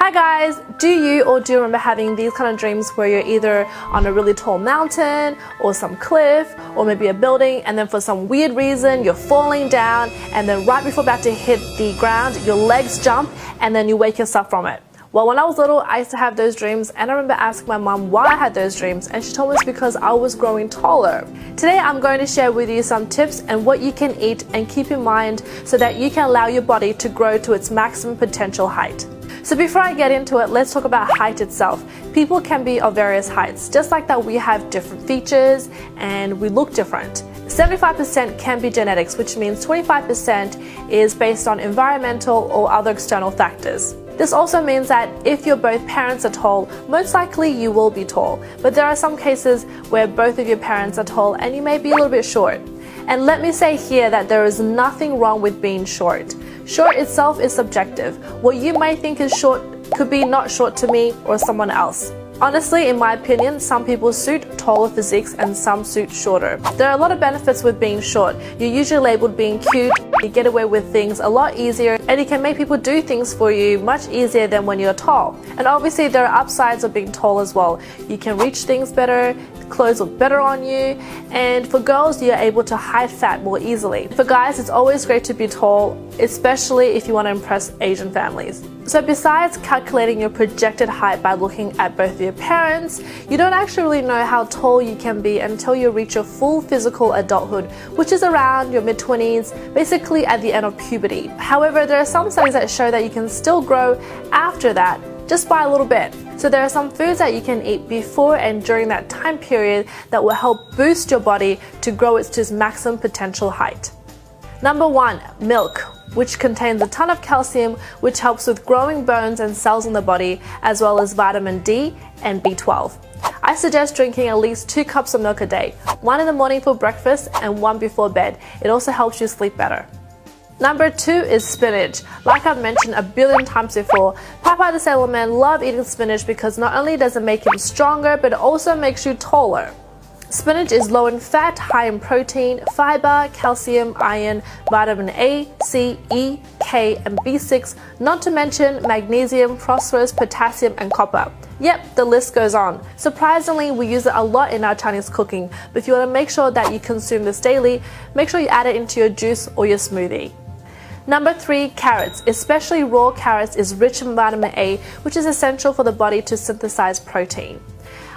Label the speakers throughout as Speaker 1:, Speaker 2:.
Speaker 1: Hi guys, do you remember having these kind of dreams where you're either on a really tall mountain or some cliff or maybe a building, and then for some weird reason you're falling down, and then right before about to hit the ground your legs jump and then you wake yourself from it? Well, when I was little, I used to have those dreams, and I remember asking my mom why I had those dreams, and she told me it's because I was growing taller. Today I'm going to share with you some tips and what you can eat and keep in mind so that you can allow your body to grow to its maximum potential height. So before I get into it, let's talk about height itself. People can be of various heights. Just like that, we have different features and we look different. 75% can be genetics, which means 25% is based on environmental or other external factors. This also means that if your both parents are tall, most likely you will be tall. But there are some cases where both of your parents are tall and you may be a little bit short. And let me say here that there is nothing wrong with being short. Short itself is subjective. What you might think is short could be not short to me or someone else. Honestly, in my opinion, some people suit taller physiques and some suit shorter. There are a lot of benefits with being short. You're usually labeled being cute, you get away with things a lot easier, and you can make people do things for you much easier than when you're tall. And obviously there are upsides of being tall as well. You can reach things better, clothes look better on you, and for girls you're able to hide fat more easily. For guys, it's always great to be tall, especially if you want to impress Asian families. So besides calculating your projected height by looking at both of your parents, you don't actually really know how tall you can be until you reach your full physical adulthood, which is around your mid-20s, basically at the end of puberty. However, there are some studies that show that you can still grow after that, just by a little bit. So there are some foods that you can eat before and during that time period that will help boost your body to grow it to its maximum potential height. Number 1, milk, which contains a ton of calcium, which helps with growing bones and cells in the body, as well as vitamin D and B12. I suggest drinking at least 2 cups of milk a day, 1 in the morning for breakfast and 1 before bed. It also helps you sleep better. Number 2 is spinach. Like I've mentioned a billion times before, Popeye the Sailor Man loved eating spinach because not only does it make him stronger, but it also makes you taller. Spinach is low in fat, high in protein, fiber, calcium, iron, vitamin A, C, E, K, and B6, not to mention magnesium, phosphorus, potassium, and copper. Yep, the list goes on. Surprisingly, we use it a lot in our Chinese cooking, but if you want to make sure that you consume this daily, make sure you add it into your juice or your smoothie. Number 3, carrots. Especially raw carrots is rich in vitamin A, which is essential for the body to synthesize protein.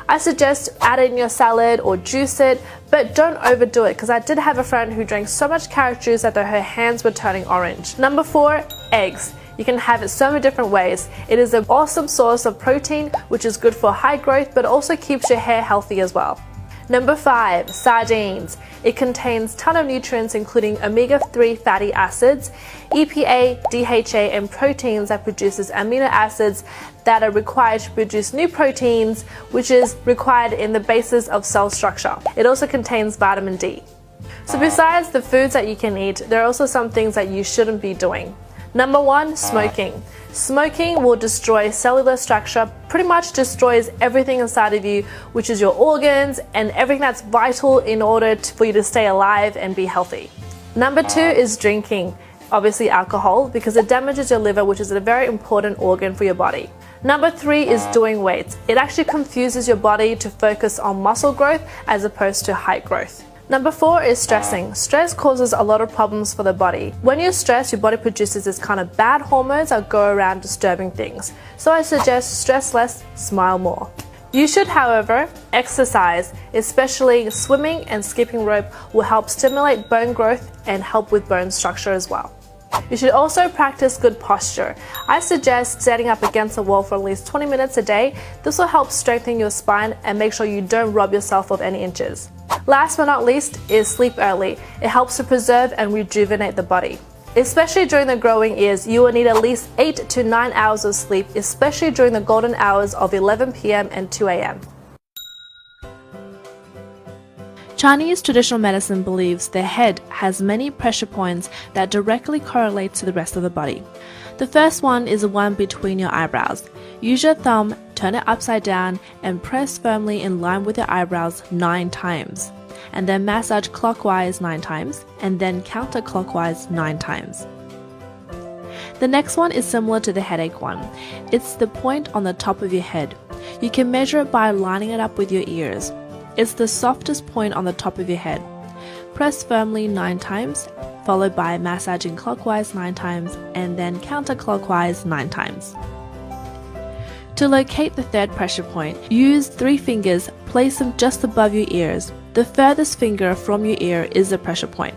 Speaker 1: I suggest add it in your salad or juice it, but don't overdo it, because I did have a friend who drank so much carrot juice that her hands were turning orange. Number 4, eggs. You can have it so many different ways. It is an awesome source of protein, which is good for height growth, but also keeps your hair healthy as well. Number 5, sardines. It contains a ton of nutrients including omega-3 fatty acids, EPA, DHA, and proteins that produces amino acids that are required to produce new proteins, which is required in the basis of cell structure. It also contains vitamin D. So besides the foods that you can eat, there are also some things that you shouldn't be doing. Number 1, smoking. Smoking will destroy cellular structure, pretty much destroys everything inside of you, which is your organs and everything that's vital in order for you to stay alive and be healthy. Number 2 is drinking, obviously alcohol, because it damages your liver, which is a very important organ for your body. Number 3 is doing weights. It actually confuses your body to focus on muscle growth as opposed to height growth. Number 4 is stressing. Stress causes a lot of problems for the body. When you're stressed, your body produces this kind of bad hormones that go around disturbing things. So I suggest stress less, smile more. You should, however, exercise, especially swimming and skipping rope will help stimulate bone growth and help with bone structure as well. You should also practice good posture. I suggest standing up against a wall for at least 20 minutes a day. This will help strengthen your spine and make sure you don't rob yourself of any inches. Last but not least is sleep early. It helps to preserve and rejuvenate the body. Especially during the growing years, you will need at least 8 to 9 hours of sleep, especially during the golden hours of 11 p.m. and 2 a.m. Chinese traditional medicine believes the head has many pressure points that directly correlate to the rest of the body. The first one is the one between your eyebrows. Use your thumb, turn it upside down, and press firmly in line with your eyebrows 9 times. And then massage clockwise 9 times, and then counterclockwise 9 times. The next one is similar to the headache one. It's the point on the top of your head. You can measure it by lining it up with your ears. It's the softest point on the top of your head. Press firmly 9 times, followed by massaging clockwise 9 times, and then counterclockwise 9 times. To locate the third pressure point, use 3 fingers, place them just above your ears. The furthest finger from your ear is the pressure point.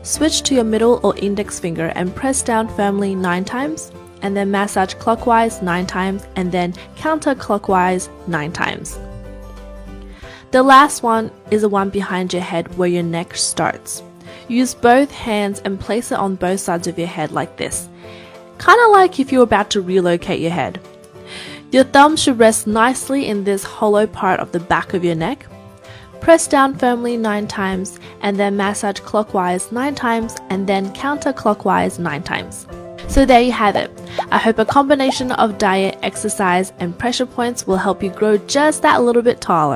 Speaker 1: Switch to your middle or index finger and press down firmly 9 times, and then massage clockwise 9 times, and then counterclockwise 9 times. The last one is the one behind your head where your neck starts. Use both hands and place it on both sides of your head like this, kind of like if you're about to relocate your head. Your thumb should rest nicely in this hollow part of the back of your neck. Press down firmly 9 times, and then massage clockwise 9 times, and then counterclockwise 9 times. So there you have it. I hope a combination of diet, exercise, and pressure points will help you grow just that little bit taller.